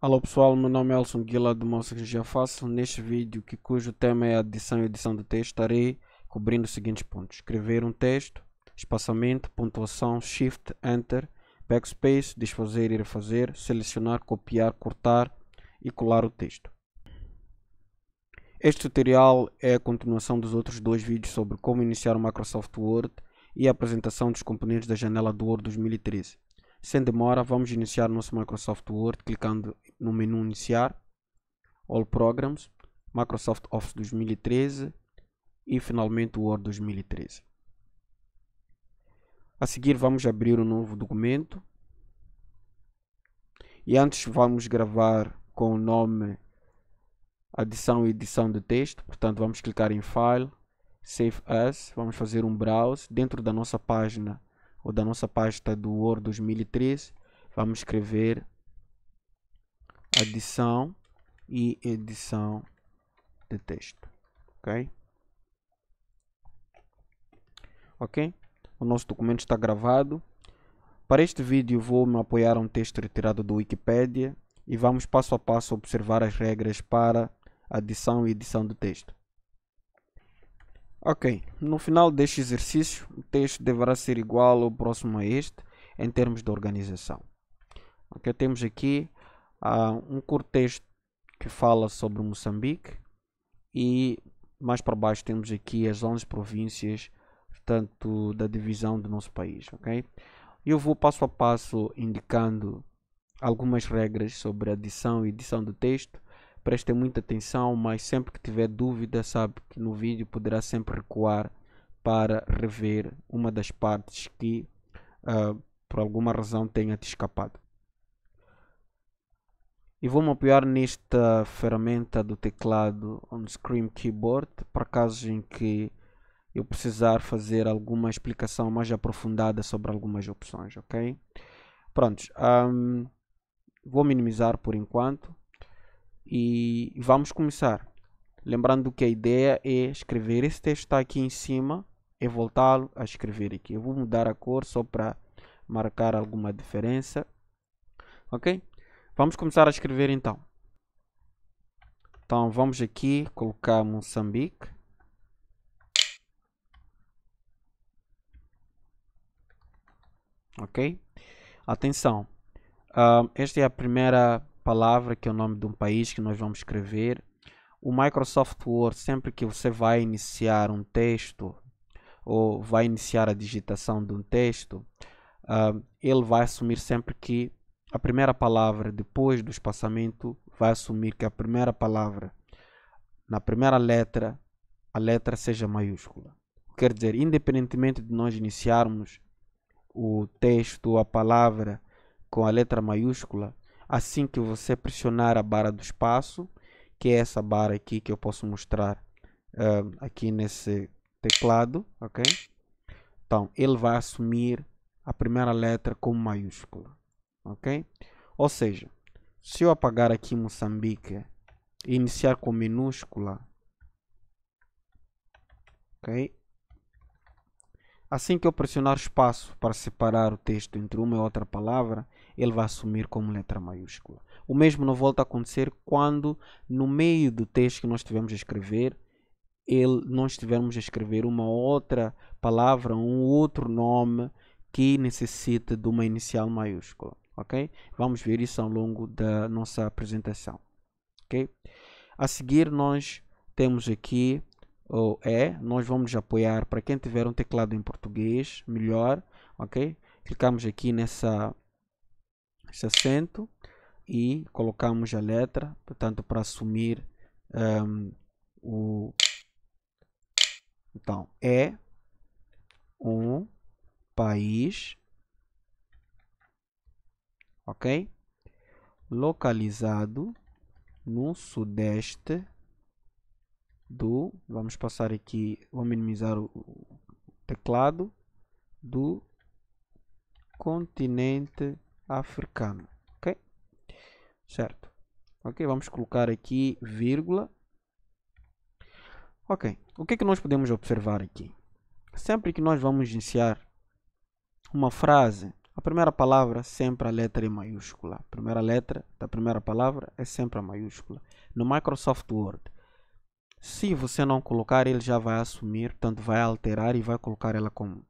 Alô pessoal, meu nome é Elson Guila do Monstros Fácil. Neste vídeo, cujo tema é adição e edição de texto, estarei cobrindo os seguintes pontos: escrever um texto, espaçamento, pontuação, shift, enter, backspace, desfazer e refazer, selecionar, copiar, cortar e colar o texto. Este tutorial é a continuação dos outros dois vídeos sobre como iniciar o Microsoft Word e a apresentação dos componentes da janela do Word 2013. Sem demora, vamos iniciar nosso Microsoft Word clicando no menu Iniciar, All Programs, Microsoft Office 2013 e finalmente o Word 2013. A seguir vamos abrir um novo documento e antes vamos gravar com o nome adição e edição de texto. Portanto, vamos clicar em File, Save As, vamos fazer um browse dentro da nossa página ou da nossa pasta do Word 2013, vamos escrever adição e edição de texto. Ok? O nosso documento está gravado. Para este vídeo vou me apoiar a um texto retirado do Wikipedia e vamos passo a passo observar as regras para adição e edição de texto. Ok, no final deste exercício, o texto deverá ser igual ou próximo a este em termos de organização. Ok, temos aqui um curto texto que fala sobre Moçambique e mais para baixo temos aqui as 11 províncias, portanto, da divisão do nosso país. Ok, eu vou passo a passo indicando algumas regras sobre adição e edição de texto. Prestem muita atenção, mas sempre que tiver dúvida, sabe que no vídeo poderá sempre recuar para rever uma das partes que por alguma razão tenha te escapado. E vou me apoiar nesta ferramenta do teclado On-Screen Keyboard para casos em que eu precisar fazer alguma explicação mais aprofundada sobre algumas opções, ok? Prontos, vou minimizar por enquanto. E vamos começar. Lembrando que a ideia é escrever esse texto está aqui em cima e voltá-lo a escrever aqui. Eu vou mudar a cor só para marcar alguma diferença. Ok? Vamos começar a escrever então. Então vamos aqui colocar Moçambique. Ok? Atenção. Esta é a primeira palavra que é o nome de um país que nós vamos escrever. O Microsoft Word, sempre que você vai iniciar um texto ou vai iniciar a digitação de um texto, ele vai assumir sempre que a primeira palavra depois do espaçamento vai assumir que a primeira palavra na primeira letra, a letra seja maiúscula. Quer dizer, independentemente de nós iniciarmos o texto, a palavra com a letra maiúscula, assim que você pressionar a barra do espaço, que é essa barra aqui que eu posso mostrar aqui nesse teclado, ok? Então, ele vai assumir a primeira letra como maiúscula, ok? Ou seja, se eu apagar aqui Moçambique e iniciar com minúscula, ok? Assim que eu pressionar espaço para separar o texto entre uma e outra palavra, ele vai assumir como letra maiúscula. O mesmo não volta a acontecer quando no meio do texto que nós estivermos a escrever, nós estivermos a escrever uma outra palavra, um outro nome que necessite de uma inicial maiúscula. Ok? Vamos ver isso ao longo da nossa apresentação. Ok? A seguir nós temos aqui nós vamos apoiar para quem tiver um teclado em português, melhor, ok? Clicamos aqui nesse acento e colocamos a letra, portanto, para assumir então, é um país, ok? Localizado no sudeste vamos passar aqui, vou minimizar o teclado, do continente africano, ok? Certo. Ok, vamos colocar aqui vírgula. Ok, o que nós podemos observar aqui? Sempre que nós vamos iniciar uma frase A primeira palavra sempre a letra é maiúscula. A primeira letra da primeira palavra é sempre a maiúscula. No Microsoft Word, se você não colocar, ele já vai assumir, portanto vai alterar e vai colocar ela como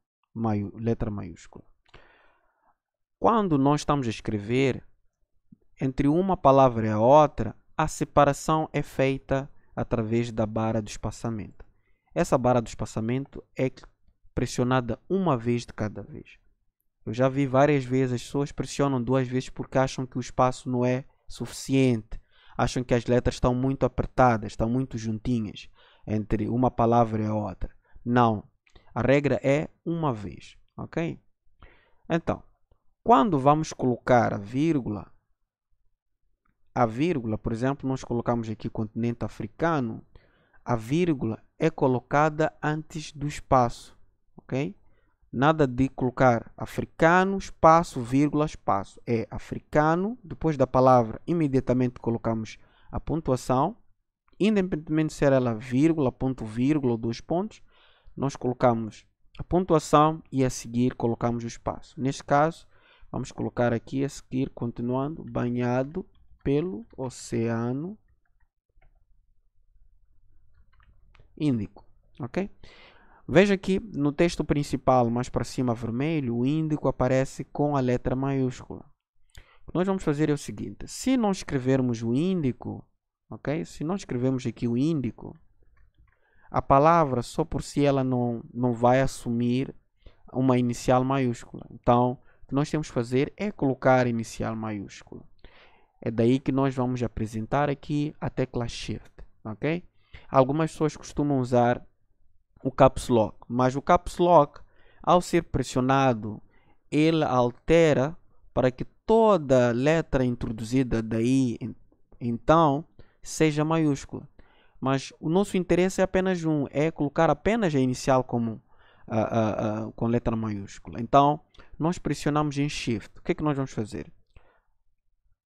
letra maiúscula. Quando nós estamos a escrever, entre uma palavra e a outra, a separação é feita através da barra do espaçamento. Essa barra do espaçamento é pressionada uma vez de cada vez. Eu já vi várias vezes as pessoas pressionam 2 vezes porque acham que o espaço não é suficiente. Acham que as letras estão muito apertadas, estão muito juntinhas entre uma palavra e a outra. Não. A regra é uma vez. Ok? Então, quando vamos colocar a vírgula, por exemplo, nós colocamos aqui continente africano, a vírgula é colocada antes do espaço. Ok? Nada de colocar africano, espaço, vírgula, espaço. É africano, depois da palavra, imediatamente colocamos a pontuação. Independentemente de ser ela vírgula, ponto, vírgula ou 2 pontos, nós colocamos a pontuação e a seguir colocamos o espaço. Neste caso, vamos colocar aqui a seguir, continuando, banhado pelo Oceano Índico. Ok? Veja aqui no texto principal, mais para cima vermelho, o índico aparece com a letra maiúscula. O que nós vamos fazer é o seguinte: se não escrevermos o índico, ok? Se não escrevermos aqui o índico, a palavra só por si ela não vai assumir uma inicial maiúscula. Então, o que nós temos que fazer é colocar a inicial maiúscula. É daí que nós vamos apresentar aqui a tecla Shift, ok? Algumas pessoas costumam usar o Caps Lock, mas o Caps Lock, ao ser pressionado, ele altera para que toda letra introduzida daí então seja maiúscula. Mas o nosso interesse é apenas é colocar apenas a inicial como com letra maiúscula. Então nós pressionamos em Shift. O que é que nós vamos fazer?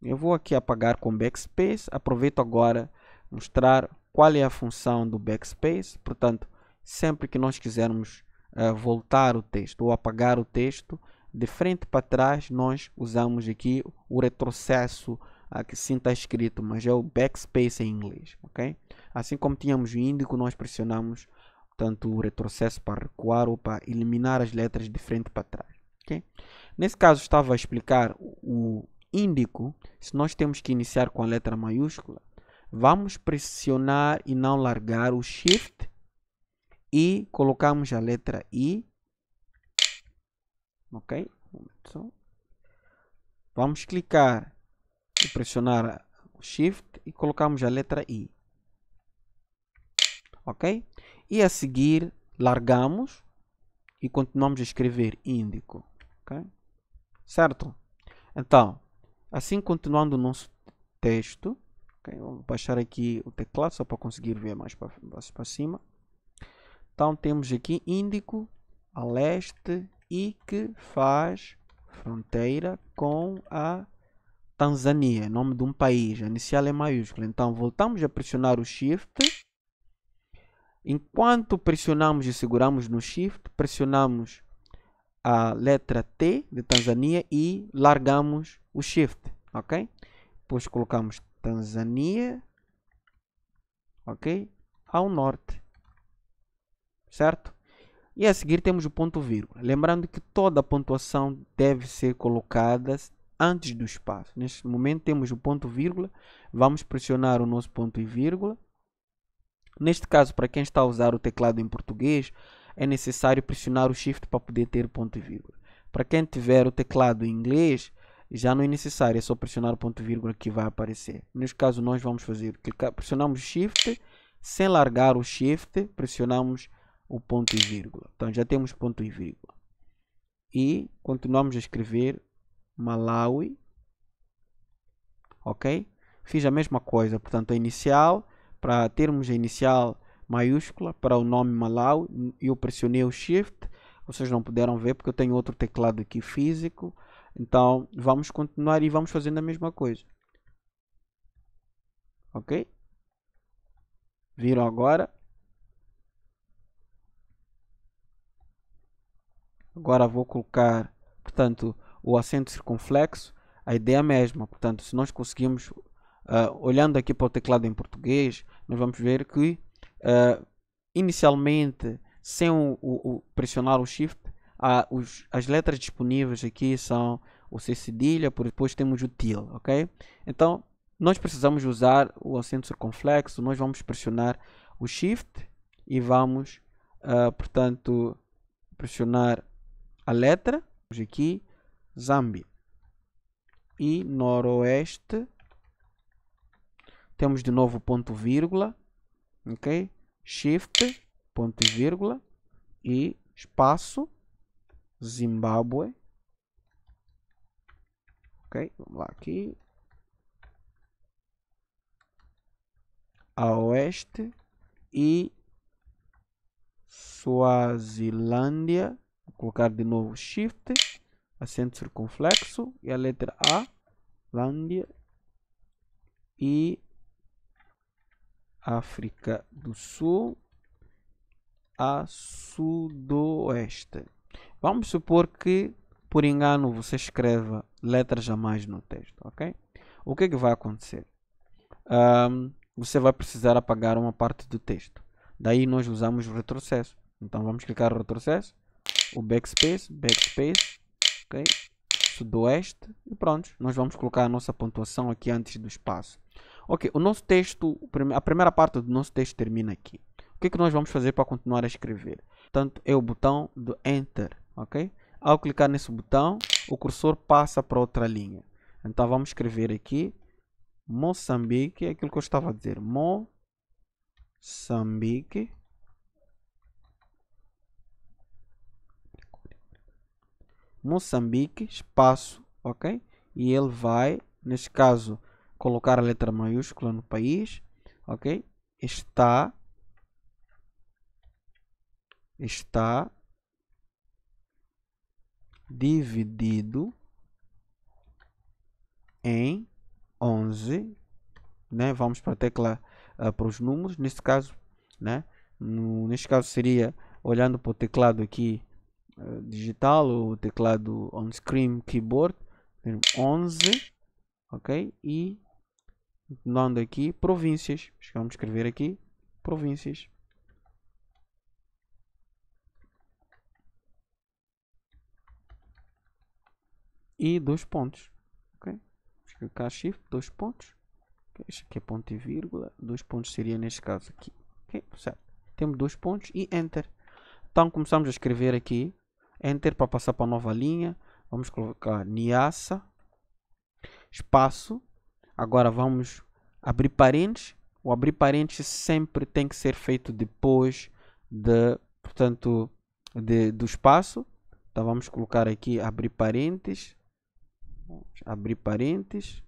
Eu vou aqui apagar com Backspace. Aproveito agora mostrar qual é a função do Backspace. Portanto, sempre que nós quisermos voltar o texto ou apagar o texto, de frente para trás, nós usamos aqui o retrocesso, que sim está escrito, mas é o backspace em inglês. Okay? Assim como tínhamos o índico, nós pressionamos tanto o retrocesso para recuar ou para eliminar as letras de frente para trás. Okay? Nesse caso, estava a explicar o índico. Se nós temos que iniciar com a letra maiúscula, vamos pressionar e não largar o Shift e colocamos a letra I. Ok? Vamos clicar e pressionar o Shift e colocamos a letra I. Ok? E a seguir largamos e continuamos a escrever índico. Ok? Certo? Então, assim continuando o nosso texto. Okay? Vou baixar aqui o teclado só para conseguir ver mais para cima. Então temos aqui índico a leste e que faz fronteira com a Tanzânia, nome de um país. A inicial é maiúscula. Então voltamos a pressionar o Shift. Enquanto pressionamos e seguramos no Shift, pressionamos a letra T de Tanzânia e largamos o Shift. Ok? Depois colocamos Tanzânia, ok? Ao norte. Certo? E a seguir temos o ponto vírgula. Lembrando que toda a pontuação deve ser colocada antes do espaço. Neste momento temos o ponto vírgula. Vamos pressionar o nosso ponto e vírgula. Neste caso, para quem está a usar o teclado em português, é necessário pressionar o Shift para poder ter ponto e vírgula. Para quem tiver o teclado em inglês, já não é necessário, é só pressionar o ponto e vírgula que vai aparecer. Neste caso, nós vamos fazer, pressionamos o Shift, sem largar o Shift, pressionamos o ponto e vírgula. Então já temos ponto e vírgula. E continuamos a escrever Malawi. Ok? Fiz a mesma coisa, portanto a inicial, para termos a inicial maiúscula para o nome Malawi, eu pressionei o Shift. Vocês não puderam ver porque eu tenho outro teclado aqui físico. Então vamos continuar e vamos fazendo a mesma coisa. Ok? Viram agora? Agora vou colocar, portanto, o acento circunflexo, a ideia é a mesma. Portanto, se nós conseguimos, olhando aqui para o teclado em português, nós vamos ver que inicialmente, sem pressionar o Shift, as letras disponíveis aqui são o C cedilha, depois temos o til, ok? Então, nós precisamos usar o acento circunflexo, nós vamos pressionar o Shift e vamos, portanto, pressionar a letra, aqui, Zambi. E noroeste, temos de novo ponto vírgula, ok? Shift, ponto e vírgula, e espaço, Zimbábue. Ok, vamos lá aqui. A oeste e Suazilândia. Vou colocar de novo Shift, acento circunflexo e a letra A, Lândia e África do Sul a sudoeste. Vamos supor que por engano você escreva letras a mais no texto, ok? O que é que vai acontecer? Você vai precisar apagar uma parte do texto. Daí nós usamos o retrocesso. Então vamos clicar no retrocesso, o backspace, ok? Sudoeste e pronto. Nós vamos colocar a nossa pontuação aqui antes do espaço. Ok, o nosso texto, a primeira parte do nosso texto termina aqui. O que é que nós vamos fazer para continuar a escrever? Portanto, é o botão do Enter, ok? Ao clicar nesse botão, o cursor passa para outra linha. Então vamos escrever aqui Moçambique, é aquilo que eu estava a dizer, Moçambique. Moçambique, espaço, ok? E ele vai, neste caso, colocar a letra maiúscula no país, ok? Está dividido em 11, né? Vamos para a tecla para os números, neste caso, né? Neste caso seria olhando para o teclado aqui digital, o teclado on-screen keyboard, 11, ok? E continuando aqui, províncias, vamos escrever aqui, províncias. E 2 pontos, ok? Vamos clicar Shift, 2 pontos. Okay. Este aqui é ponto e vírgula, 2 pontos seria neste caso aqui, ok? Certo. Temos 2 pontos e Enter. Então começamos a escrever aqui, Enter para passar para a nova linha. Vamos colocar Niassa, espaço. Agora vamos abrir parênteses. O abrir parênteses sempre tem que ser feito depois portanto, do espaço. Então vamos colocar aqui abrir parênteses. Abrir parênteses,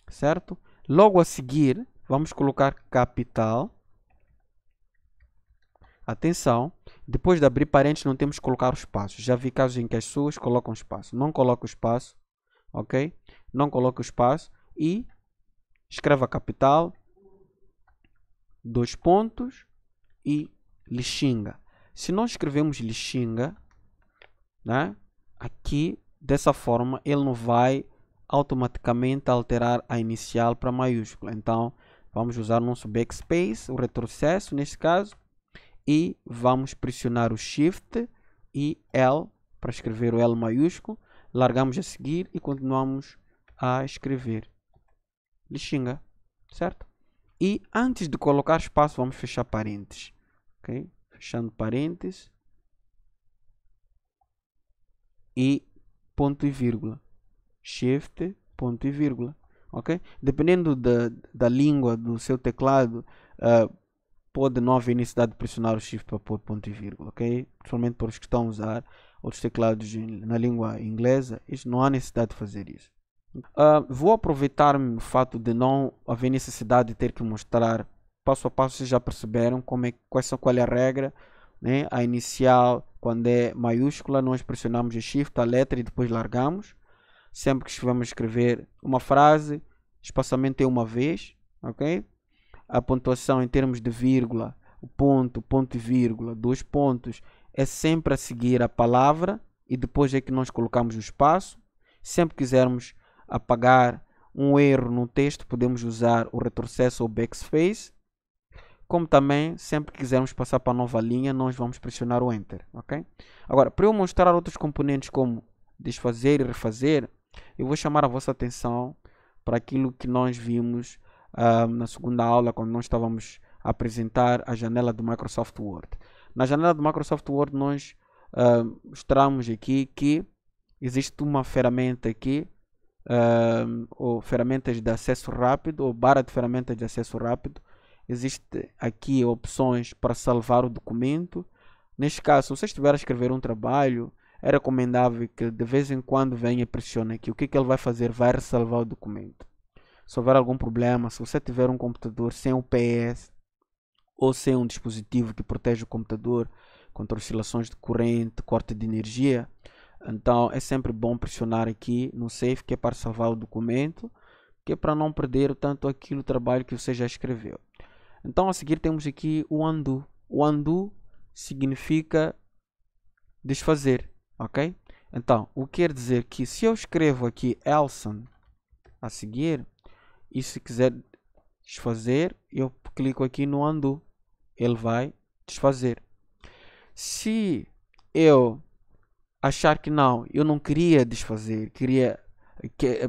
certo? Logo a seguir, vamos colocar capital. Atenção, depois de abrir parênteses não temos que colocar o espaço. Já vi casos em que as pessoas colocam espaço. Não coloca o espaço, ok? Não coloca o espaço e escreva capital, 2 pontos e Lixinga. Se nós escrevemos Lixinga, né? Aqui dessa forma ele não vai automaticamente alterar a inicial para maiúscula. Então vamos usar o nosso backspace, o retrocesso neste caso, e vamos pressionar o Shift e L para escrever o L maiúsculo. Largamos a seguir e continuamos a escrever Lixinga, certo? E antes de colocar espaço vamos fechar parênteses, ok? Fechando parênteses e ponto e vírgula, Shift, ponto e vírgula, ok? Dependendo da língua do seu teclado, pode não haver necessidade de pressionar o Shift para pôr ponto e vírgula, ok? Principalmente para os que estão a usar outros teclados na língua inglesa, não há necessidade de fazer isso. Vou aproveitar-me do fato de não haver necessidade de ter que mostrar passo a passo. Vocês já perceberam qual é a regra, né? A inicial, quando é maiúscula, nós pressionamos o Shift, a letra e depois largamos. Sempre que vamos escrever uma frase, espaçamento é uma vez, ok? A pontuação em termos de vírgula, o ponto e vírgula, 2 pontos, é sempre a seguir a palavra e depois é que nós colocamos o espaço. Sempre quisermos apagar um erro no texto, podemos usar o retrocesso ou backspace. Como também, sempre que quisermos passar para a nova linha, nós vamos pressionar o Enter, ok? Agora, para eu mostrar outros componentes como desfazer e refazer, eu vou chamar a vossa atenção para aquilo que nós vimos na segunda aula, quando nós estávamos a apresentar a janela do Microsoft Word. Na janela do Microsoft Word, nós mostramos aqui que existe uma ferramenta aqui, ou ferramentas de acesso rápido, ou barra de ferramentas de acesso rápido. Existe aqui opções para salvar o documento. Neste caso, se você estiver a escrever um trabalho, é recomendável que de vez em quando venha e pressione aqui. O que ele vai fazer? Vai ressalvar o documento. Se houver algum problema, se você tiver um computador sem UPS ou sem um dispositivo que protege o computador contra oscilações de corrente, corte de energia, então é sempre bom pressionar aqui no Save, que é para salvar o documento, que é para não perder tanto aquilo trabalho que você já escreveu. Então a seguir temos aqui o Undo. O Undo significa desfazer, ok? Então, o que quer dizer que se eu escrevo aqui Elson a seguir, e se quiser desfazer, eu clico aqui no Undo, ele vai desfazer. Se eu achar que não, eu não queria desfazer,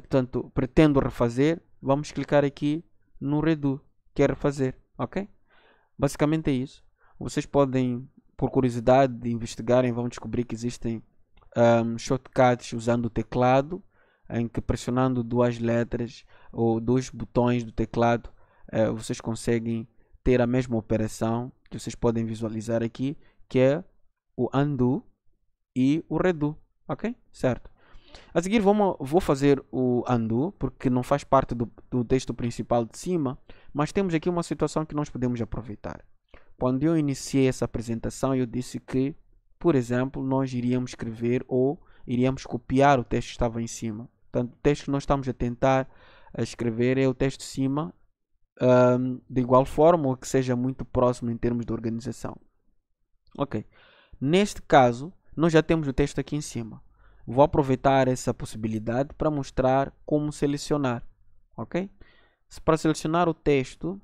portanto, pretendo refazer, vamos clicar aqui no Redo, que é refazer, ok? Basicamente é isso. Vocês podem, por curiosidade, investigarem, vão descobrir que existem shortcuts usando o teclado, em que pressionando duas letras ou dois botões do teclado, vocês conseguem ter a mesma operação que vocês podem visualizar aqui, que é o Undo e o Redo, ok? Certo. A seguir vou fazer o Undo, porque não faz parte do texto principal de cima, mas temos aqui uma situação que nós podemos aproveitar. Quando eu iniciei essa apresentação, eu disse que, por exemplo, nós iríamos escrever ou iríamos copiar o texto que estava em cima. Portanto, o texto que nós estamos a tentar escrever é o texto de cima, de igual forma, ou que seja muito próximo em termos de organização. Ok. Neste caso, nós já temos o texto aqui em cima. Vou aproveitar essa possibilidade para mostrar como selecionar. Ok? Para selecionar o texto,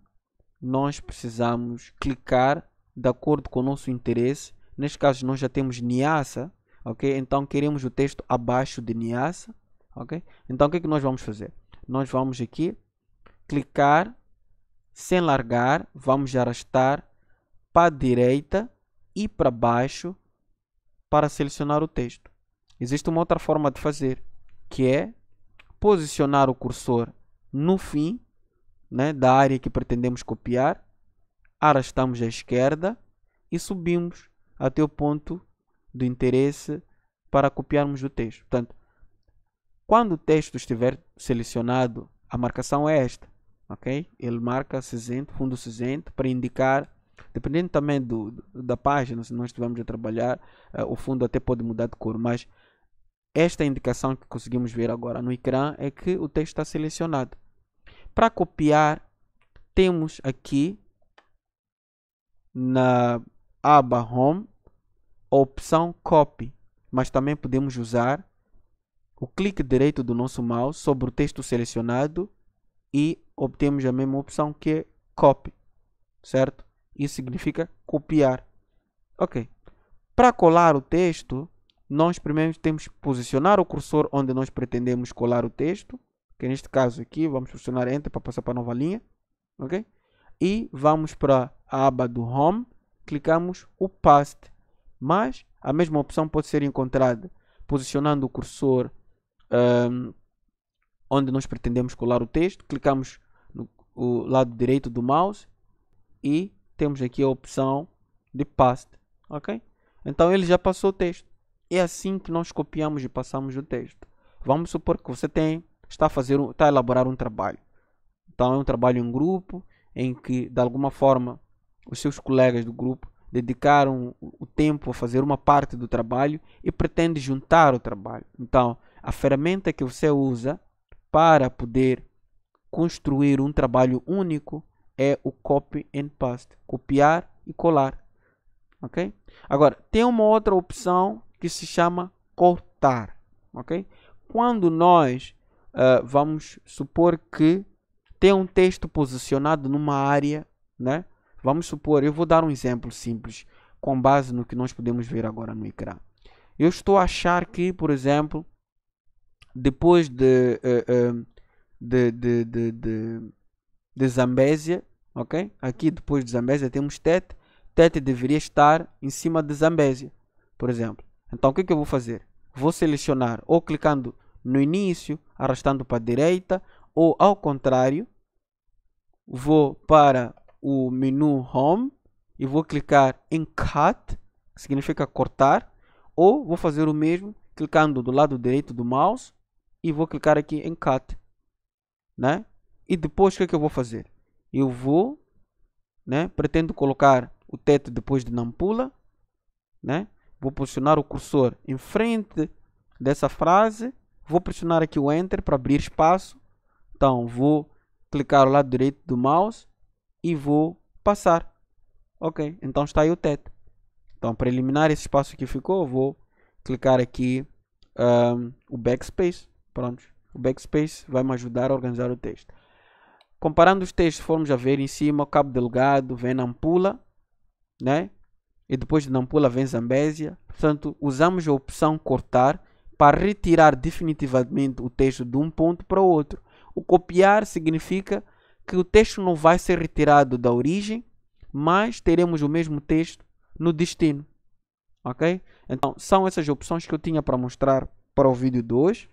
nós precisamos clicar de acordo com o nosso interesse. Neste caso, nós já temos Niassa. Ok? Então, queremos o texto abaixo de Niassa. Ok? Então, o que é que nós vamos fazer? Nós vamos aqui clicar sem largar, vamos arrastar para a direita e para baixo para selecionar o texto. Existe uma outra forma de fazer, que é posicionar o cursor no fim, né, da área que pretendemos copiar, arrastamos à esquerda e subimos até o ponto do interesse para copiarmos o texto. Portanto, quando o texto estiver selecionado, a marcação é esta, ok? Ele marca cinzento, fundo cinzento, para indicar, dependendo também da página, se nós estivermos a trabalhar, o fundo até pode mudar de cor, mas esta indicação que conseguimos ver agora no ecrã é que o texto está selecionado. Para copiar, temos aqui na aba Home a opção Copy, mas também podemos usar o clique direito do nosso mouse sobre o texto selecionado e obtemos a mesma opção que é Copy, certo? Isso significa copiar. Ok. Para colar o texto, nós primeiro temos que posicionar o cursor onde nós pretendemos colar o texto, que neste caso aqui, vamos pressionar Enter para passar para a nova linha, ok? E vamos para a aba do Home, clicamos o Paste, mas a mesma opção pode ser encontrada posicionando o cursor onde nós pretendemos colar o texto, clicamos no lado direito do mouse e temos aqui a opção de Paste, ok? Então ele já passou o texto. É assim que nós copiamos e passamos o texto. Vamos supor que você está a elaborar um trabalho. Então é um trabalho em grupo, em que de alguma forma os seus colegas do grupo dedicaram o tempo a fazer uma parte do trabalho e pretende juntar o trabalho. Então a ferramenta que você usa para poder construir um trabalho único é o Copy and Paste, copiar e colar. Ok? Agora, tem uma outra opção que se chama cortar, ok? Quando nós vamos supor que tem um texto posicionado numa área, né? Vamos supor, eu vou dar um exemplo simples com base no que nós podemos ver agora no ecrã. Eu estou a achar que, por exemplo, depois de Zambésia, ok? Aqui depois de Zambésia temos Tete. Tete deveria estar em cima de Zambésia, por exemplo. Então o que eu vou fazer? Vou selecionar ou clicando no início, arrastando para a direita, ou ao contrário, vou para o menu Home e vou clicar em Cut, que significa cortar, ou vou fazer o mesmo clicando do lado direito do mouse e vou clicar aqui em Cut, né? E depois o que eu vou fazer? Eu vou, né? Pretendo colocar o teto depois de Nampula, né? Vou posicionar o cursor em frente dessa frase, vou pressionar aqui o Enter para abrir espaço. Então vou clicar ao lado direito do mouse e vou passar. Ok, então está aí o teto. Então para eliminar esse espaço que ficou, vou clicar aqui o backspace. Pronto, o backspace vai me ajudar a organizar o texto. Comparando os textos, formos a ver em cima, o cabo delgado vem Nampula, né? E depois de Nampula vem Zambésia. Portanto, usamos a opção cortar para retirar definitivamente o texto de um ponto para o outro. O copiar significa que o texto não vai ser retirado da origem, mas teremos o mesmo texto no destino. Ok? Então, são essas opções que eu tinha para mostrar para o vídeo de hoje.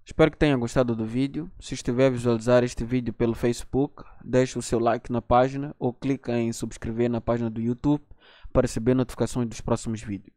Espero que tenha gostado do vídeo. Se estiver a visualizar este vídeo pelo Facebook, deixe o seu like na página ou clique em subscrever na página do YouTube para receber notificações dos próximos vídeos.